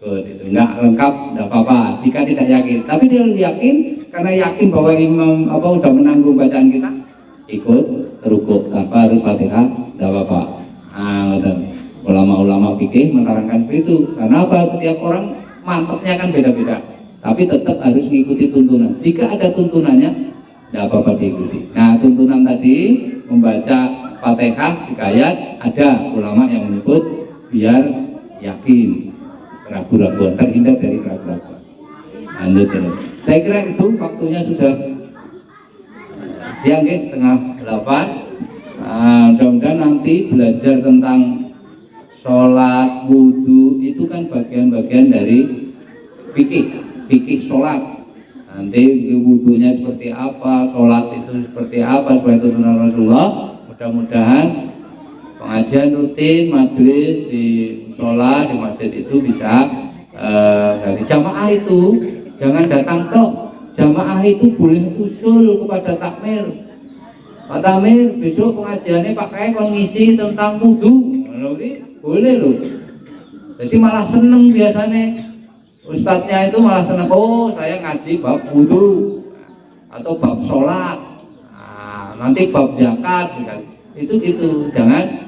Ikut itu. Enggak lengkap, enggak apa-apa jika tidak yakin. Tapi dia yakin, karena yakin bahwa imam udah menanggung bacaan kita, ikut rukuk tanpa harus Fatihah, enggak apa-apa. Ulama-ulama fikih menerangkan begitu. Karena apa? Setiap orang mantapnya kan beda-beda, tapi tetap harus mengikuti tuntunan. Jika ada tuntunannya, tidak apa-apa diikuti. Nah, tuntunan tadi membaca Fatihah 3 ayat, ada ulama yang menyebut biar yakin, keraguan-keraguan, terhindar dari keraguan-keraguan. Lanjut terus. Saya kira itu waktunya sudah siang, guys, 7:30. Mudah-mudahan nanti belajar tentang sholat, wudhu itu kan bagian-bagian dari fikih sholat. Nanti wudhunya seperti apa, sholat itu seperti apa, seperti tuntunan Rasulullah. Mudah-mudahan pengajian rutin majelis di sholat di masjid itu bisa dari jamaah itu jangan datang tok. Jamaah itu boleh usul kepada takmir. Pak Tamir, besok pengajiannya pakai ngisi tentang wudhu, boleh loh. Jadi malah seneng biasanya ustadznya itu malah seneng, oh saya ngaji bab wudhu atau bab sholat, nanti bab zakat, itu jangan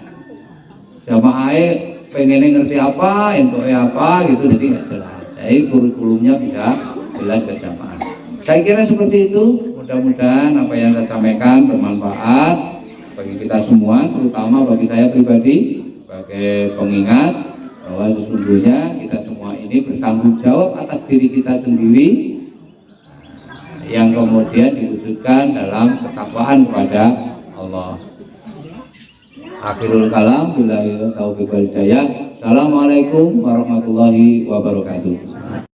jamaahnya pengennya ngerti apa, entuknya apa gitu, jadi nggak jelas. Jadi kurikulumnya bisa jelas berjamaah. Saya kira seperti itu. Mudah-mudahan apa yang saya sampaikan bermanfaat bagi kita semua, terutama bagi saya pribadi sebagai pengingat bahwa sesungguhnya kita semua ini bertanggung jawab atas diri kita sendiri yang kemudian diwujudkan dalam ketakwaan kepada Allah. Akhirul kalam, billahi taufiq wal hidayah. Assalamualaikum warahmatullahi wabarakatuh.